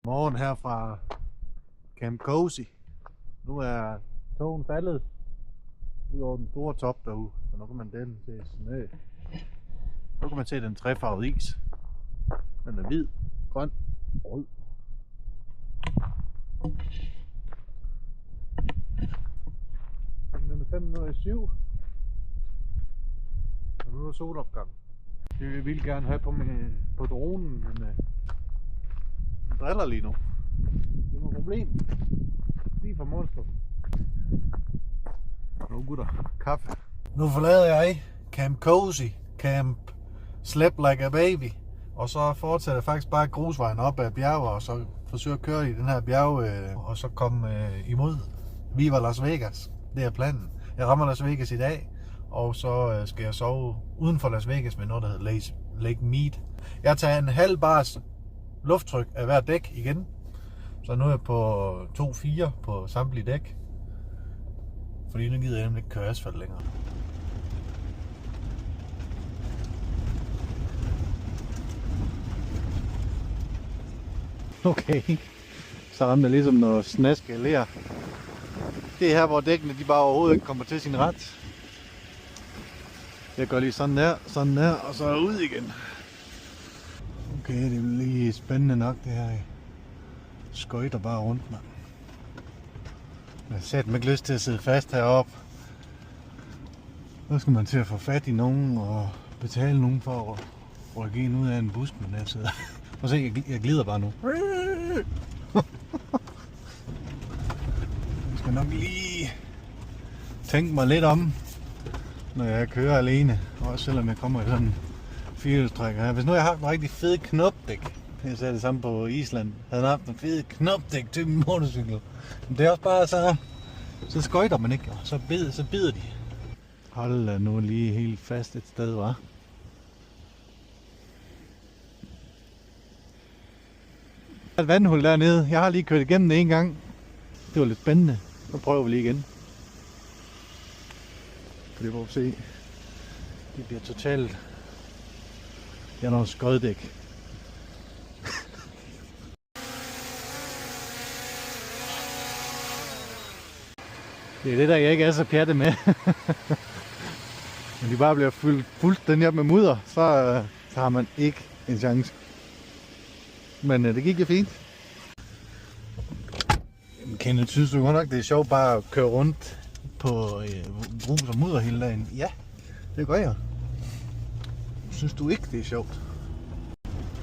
Morgen her fra Camp Cozy. Nu er togen faldet ud over den store top derude, så nu kan man den se snø. Nu kan man se den trefarvede is. Den er hvid, grøn og rød. Den er 5 minutter i 7. Og nu er der solopgang. Det vil jeg vildt gerne have på dronen, men den driller lige nu. Det er noget problem. Lige fra monster. Nu gutter, kaffe. Nu forlader jeg Camp Cozy, Camp Sleep Like a Baby. Og så fortsætter jeg faktisk bare grusvejen op ad bjerget, og så forsøger at køre i den her bjerg, og så komme imod Viva Las Vegas. Det er planen. Jeg rammer Las Vegas i dag, og så skal jeg sove uden for Las Vegas med noget, der hedder Lake Mead. Jeg tager en halv bars lufttryk af hver dæk igen. Så nu er jeg på 2-4 på samtlige dæk. Fordi nu gider jeg nemlig ikke køre asfalt længere. Okay, så ramte jeg ligesom noget snask af ler. Det er her, hvor dækkene de bare overhovedet ikke kommer til sin ret. Jeg gør lige sådan der, og så ud igen. Okay, det er lige spændende nok det her. Skøjter bare rundt, mand. Jeg har satme ikke lyst til at sidde fast heroppe. Så skal man til at få fat i nogen og betale nogen for at rykke en ud af en bus, men jeg sidder. Og se, jeg glider bare nu. Jeg skal nok lige tænke mig lidt om, når jeg kører alene. Også selvom jeg kommer i sådan en firehjulstrækker her. Hvis nu jeg har haft en rigtig fed knopdæk. Jeg sagde det samme på Island. Havde haft en fed knopdæk til min motorcykel. Men det er også bare så skøjter man ikke, og så bider de. Hold da nu lige helt fast et sted, hva'? Et vandhul dernede. Jeg har lige kørt igennem det en gang. Det var lidt spændende. Nu prøver vi lige igen. For det må vi se. Det bliver totalt. Jeg har noget skøjdæk. Det er det der jeg ikke er så pjattet med. Når de bare bliver fyldt fuldstændig op med mudder, så har man ikke en chance. Men det gik jo fint. Kenneth, synes du godt nok det er sjovt bare at køre rundt på grus og mudder hele dagen? Ja, det gør jeg. Synes du ikke det er sjovt?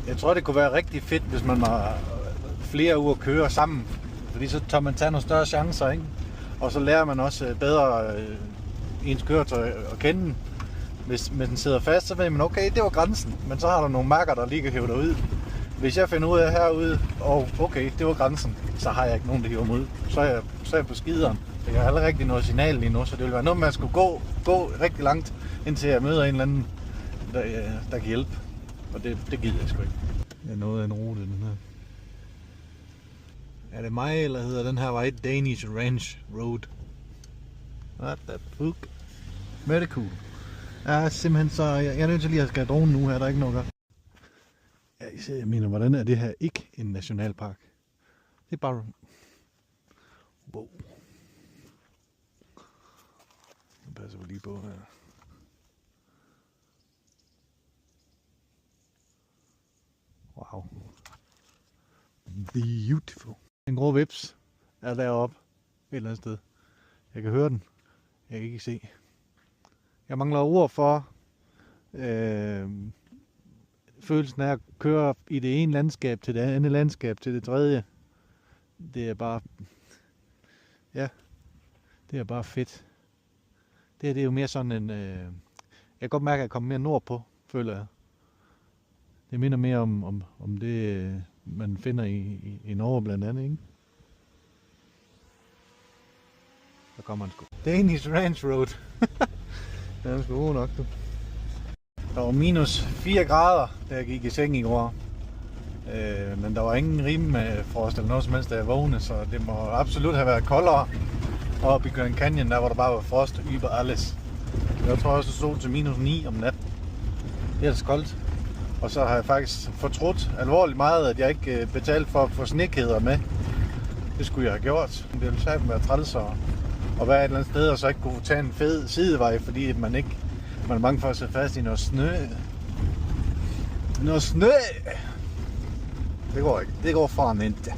Jeg tror det kunne være rigtig fedt, hvis man var flere uger køre sammen. Fordi så tager man tage nogle større chancer, ikke? Og så lærer man også bedre ens køretøj at kende. Hvis den sidder fast, så ved man, okay, det var grænsen. Men så har du nogle mærker, der lige kan hive dig ud. Hvis jeg finder ud af herude, og okay, det var grænsen, så har jeg ikke nogen, der hiver mig ud. Så er jeg på skideren. Jeg har aldrig rigtig noget signal lige nu, så det vil være noget, man skulle gå rigtig langt, indtil jeg møder en eller anden, der kan hjælpe. Og det gider jeg sgu ikke. Det er noget af en rute, den her. Er det mig, eller hedder den her vej Danish Ranch Road? What the fuck? Very cool. Ja, simpelthen så, jeg er nødt til lige at skal dronen nu her, der er ikke noget godt. Ja, jeg mener, hvordan er det her ikke en nationalpark? Det er bare... Wow. Nu passer vi lige på her. Wow. Beautiful. En grå vips er deroppe et eller andet sted. Jeg kan høre den. Jeg kan ikke se. Jeg mangler ord for følelsen af at køre i det ene landskab til det andet landskab til det tredje. Det er bare... Ja. Det er bare fedt. Det er jo mere sådan en... Jeg kan godt mærke, at jeg kommer mere nordpå, føler jeg. Det minder mere om det, man finder i Norge blandt andet, ikke? Der kommer en sgu. Danish Ranch Road. Den er sgu god nok, du. Der var minus 4 grader, da jeg gik i seng i går. Men der var ingen rimfrost eller noget som helst, da jeg vågnede, så det må absolut have været koldere. Oppe i Grand Canyon, der hvor der bare var frost über alles. Jeg tror også, det stod til minus 9 om natten. Det er altså koldt. Og så har jeg faktisk fortrudt alvorligt meget, at jeg ikke betalte for at få snekæder med. Det skulle jeg have gjort. Det ville sammen være træls og være et eller andet sted, og så ikke kunne tage en fed sidevej, fordi man er bange for at sætte fast i noget snø. Noget snø! Det går ikke. Det går foran ikke.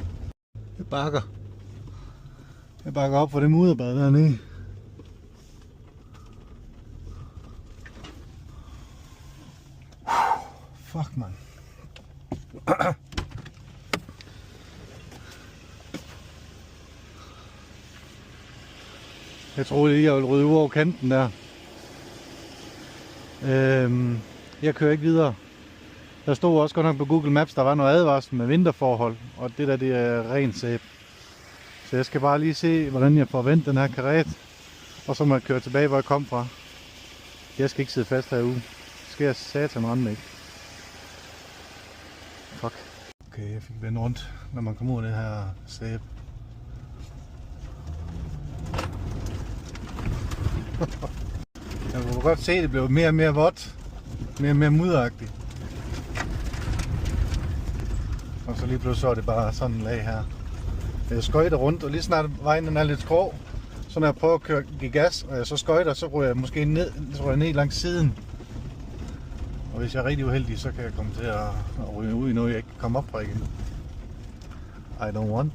Jeg bakker op for det mudderbad dernede. Fuck, man. Jeg troede lige, jeg ville rydde ud over kanten der. Jeg kører ikke videre. Der stod også godt nok på Google Maps, der var noget advarsel med vinterforhold, og det der, det er rent sæbe. Så jeg skal bare lige se, hvordan jeg får vendt den her karet, og så må jeg køre tilbage, hvor jeg kom fra. Jeg skal ikke sidde fast herude. Det skal jeg satan rende ikke. Fuck. Okay, jeg fik vendt rundt, når man kommer ud af det her sæbe. Jeg kunne godt se, at det blev mere og mere vådt. Mere og mere mudderagtigt. Og så lige pludselig så er det bare sådan en lag her. Jeg skøjter rundt, og lige snart vejen den er lidt skrå, så når jeg prøver at give gas, og jeg så skøjter, så ryger jeg måske ned langs siden. Og hvis jeg er rigtig uheldig, så kan jeg komme til at ryge ud i noget, jeg ikke kan komme op fra igen. I don't want.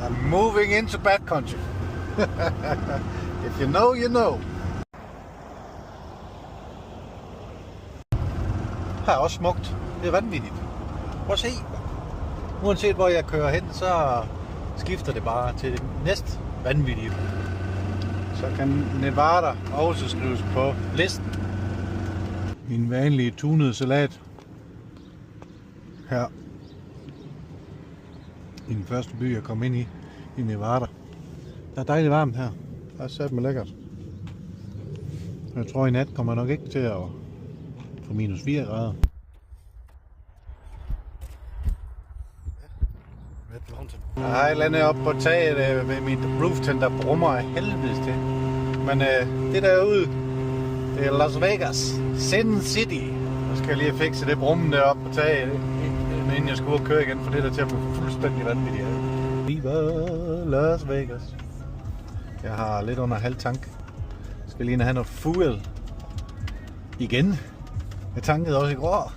I'm moving into bad country. If you know, you know. Her er også smukt. Det er vanvittigt. Prøv at se. Uanset hvor jeg kører hen, så skifter det bare til det næste vanvittige. Så kan Nevada også skrives på listen. Min vanlige tunede salat. Her. I den første by, jeg kom ind i Nevada. Der er dejligt varmt her. Der er sat med lækkert. Jeg tror i nat kommer jeg nok ikke til at få minus 4 grader. Jeg landet op på taget med mit rooftend, der brummer af helvedes til. Men det derude, det er Las Vegas, Sin City. Jeg skal lige fikse det brummen deroppe på taget, inden jeg skal ud og køre igen, for det der til at blive fuldstændig vanvittigt. Viva Las Vegas. Jeg har lidt under halv tank. Jeg skal lige have noget fuel igen. Jeg tankede også i går.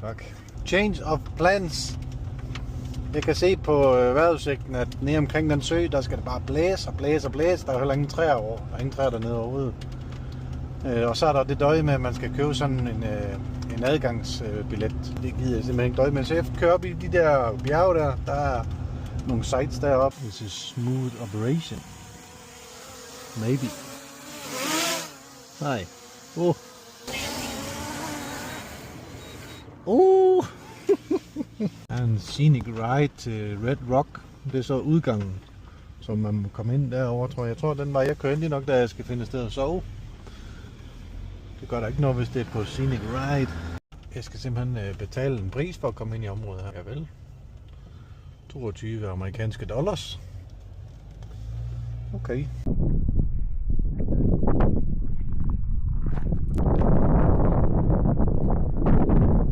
Fuck. Change of plans. Jeg kan se på vejrudsigten, at nede omkring den sø, der skal det bare blæse og blæse og blæse. Der er jo heller ingen træer over. Der er ingen træer dernede overhovedet. Og så er der det døje med, at man skal købe sådan en adgangsbillet. Det gider jeg simpelthen ikke døje med. Så jeg kører op i de der bjerge der. Der er nogle sites deroppe. This is smooth operation. Maybe. Nej. En scenic ride til Red Rock. Det er så udgangen, som man må komme ind derover, tror jeg. Jeg tror, den vej jeg kører ind i nok, da jeg skal finde et sted at sove. Det gør der ikke noget, hvis det er på scenic ride. Jeg skal simpelthen betale en pris for at komme ind i området her. Ja vel. 22 amerikanske dollars. Okay.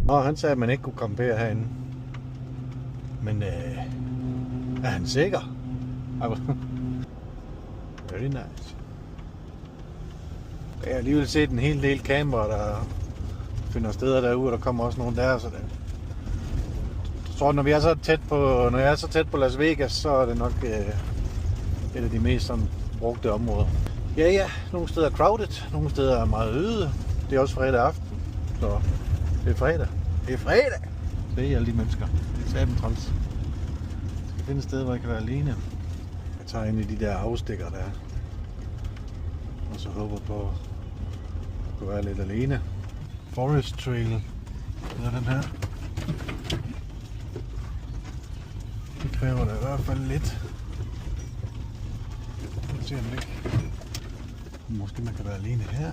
Nå, han sagde, at man ikke kunne campere herinde. Men er han sikker? Very nice. Jeg har alligevel set en hel del kameraer, der finder steder derude, og der kommer også nogen der, så det tror, når jeg er så tæt på Las Vegas, så er det nok et af de mest sådan brugte områder. Ja, nogle steder er crowded, nogle steder er meget øde. Det er også fredag aften, så det er fredag. Det er fredag! Det er alle de mennesker. Det er saben træls. Jeg skal finde et sted, hvor jeg kan være alene. Jeg tager ind i de der afstikker der. Og så håber på at kunne være lidt alene. Forest Trail. Det er den her. Det kræver da i hvert fald lidt. Jeg ser den ikke. Måske man kan være alene her.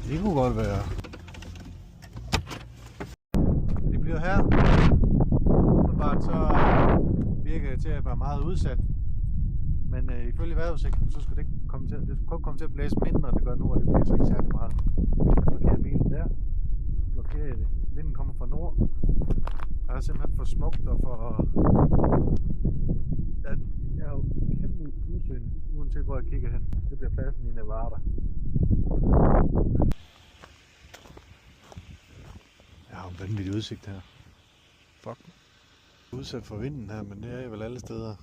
Det kunne godt være. Det bliver her. Bare så virker det til at være meget udsat. Men ifølge vejrudsigten, så skulle det ikke komme til, det skulle kun komme til at blæse mindre, end det gør nu, og det bliver så ikke særlig meget. Jeg blokerer bilen der. Blokerer det. Vinden kommer fra nord. Der er simpelthen for smukt og for... Jeg har jo kæmpe udsyn, uanset hvor jeg kigger hen. Det bliver pladsen i Nevada. Jeg har en vanvittig udsigt her. Fuck. Udsat for vinden her, men det er vel alle steder.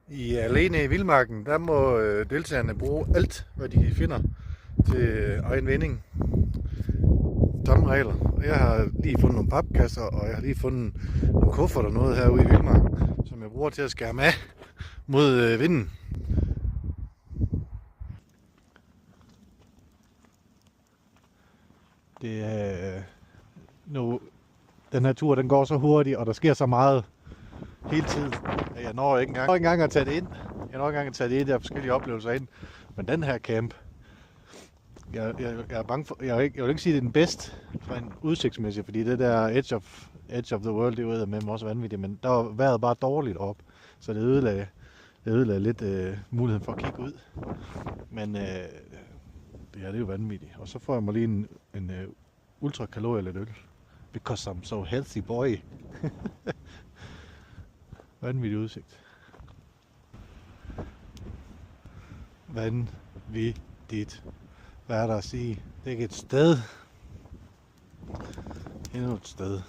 I Alene i Vildmarken, der må deltagerne bruge alt, hvad de finder til egen vinding. Samme regler. Jeg har lige fundet nogle papkasser, og jeg har lige fundet nogle kuffert og noget herude i Vildmarken, som jeg bruger til at skærme af mod vinden. Det er nu, den her tur, den går så hurtigt, og der sker så meget hele tiden. Jeg når ikke engang at tage det ind. Jeg har forskellige oplevelser ind. Men den her camp, jeg er bange for, jeg vil ikke sige, at det er den bedste for en udsigtsmæssig, fordi det der Edge of the World, det er med mig også vanvittigt, men der var vejret bare dårligt op, så det ødelagde lidt muligheden for at kigge ud. Men det er jo vanvittigt. Og så får jeg mig lige en ultrakalorier øl. Because I'm so healthy boy. Vanvittig udsigt. Vanvittigt. Hvad er der at sige? Det er ikke et sted. Endnu et sted.